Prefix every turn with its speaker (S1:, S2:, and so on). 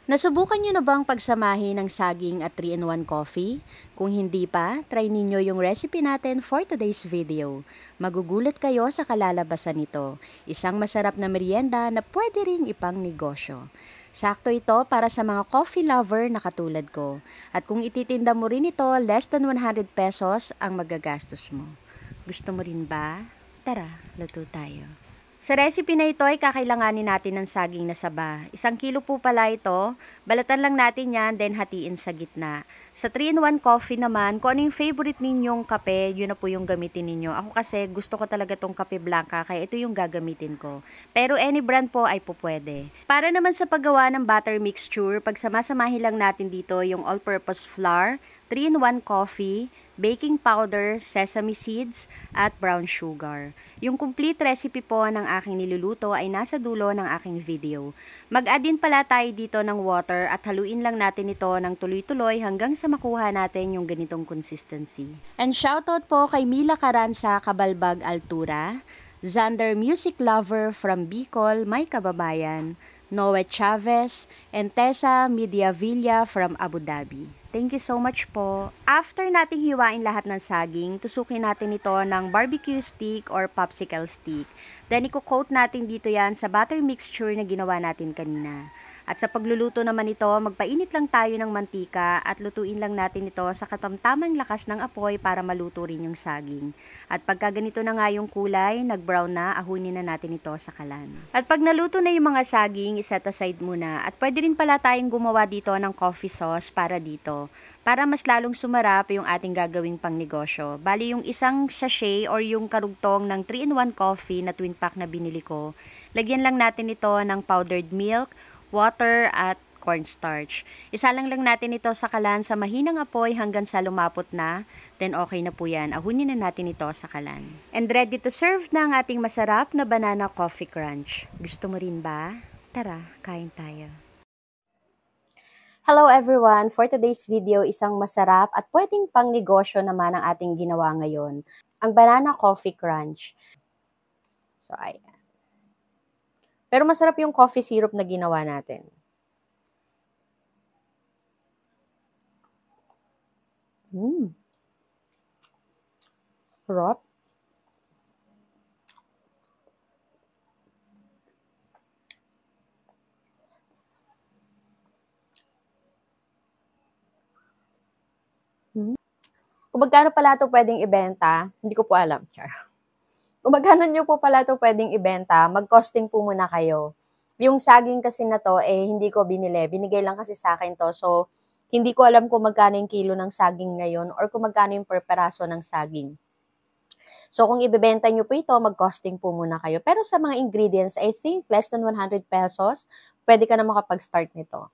S1: Nasubukan nyo na bang pagsamahin ng saging at 3-in-1 coffee? Kung hindi pa, try ninyo yung recipe natin for today's video. Magugulat kayo sa kalalabasan nito. Isang masarap na merienda na pwede ring ipang negosyo. Sakto ito para sa mga coffee lover na katulad ko. At kung ititinda mo rin ito, less than 100 pesos ang magagastos mo. Gusto mo rin ba? Tara, luto tayo. Sa recipe na ito ay kakailanganin natin ng saging na saba. 1 kilo po pala ito. Balatan lang natin yan, then hatiin sa gitna. Sa 3-in-1 coffee naman, kung ano yung favorite ninyong kape, yun na po yung gamitin ninyo. Ako kasi gusto ko talaga tong kape blanca, kaya ito yung gagamitin ko. Pero any brand po ay po pwede. Para naman sa paggawa ng butter mixture, pagsamasamahin lang natin dito yung all-purpose flour, 3-in-1 coffee, baking powder, sesame seeds, at brown sugar. Yung complete recipe po ng aking niluluto ay nasa dulo ng aking video. Mag-add din pala tayo dito ng water at haluin lang natin ito ng tuloy-tuloy hanggang sa makuha natin yung ganitong consistency. And shoutout po kay Mila Caranza, Cabalbag, Altura, Zander Music Lover from Bicol, may kababayan, Noe Chavez, and Tessa Mediavilla from Abu Dhabi. Thank you so much po. After nating hiwain lahat ng saging, tusukin natin ito ng barbecue stick or popsicle stick. Then i-coat natin dito yan sa butter mixture na ginawa natin kanina. At sa pagluluto naman ito, magpainit lang tayo ng mantika at lutuin lang natin ito sa katamtamang lakas ng apoy para maluto rin yung saging. At pagka ganito na nga yung kulay, nag-brown na, ahunin na natin ito sa kalan. At pag naluto na yung mga saging, iset aside muna. At pwede rin pala tayong gumawa dito ng coffee sauce para dito. Para mas lalong sumarap yung ating gagawing pang negosyo. Bali yung isang sachet or yung karugtong ng 3-in-1 coffee na twin pack na binili ko, lagyan lang natin ito ng powdered milk, water at cornstarch. Isa lang natin ito sa kalan sa mahinang apoy hanggang sa lumapot na. Then okay na po yan. Ahunin na natin ito sa kalan. And ready to serve na ang ating masarap na banana coffee crunch. Gusto mo rin ba? Tara, kain tayo. Hello everyone! For today's video, isang masarap at pwedeng pang negosyo naman ang ating ginawa ngayon. Ang banana coffee crunch. So, ayan. Pero masarap yung coffee syrup na ginawa natin. Sarap. Kung magkano pala ito pwedeng ibenta, hindi ko po alam. Char. Kung magkano nyo po pala ito pwedeng ibenta, mag-costing po muna kayo. Yung saging kasi na to, hindi ko binili. Binigay lang kasi sa akin to. So, hindi ko alam kung magkano yung kilo ng saging ngayon or kung magkano yung per peraso ng saging. So, kung ibebenta nyo po ito, mag-costing po muna kayo. Pero sa mga ingredients, I think less than 100 pesos, pwede ka na makapag-start nito.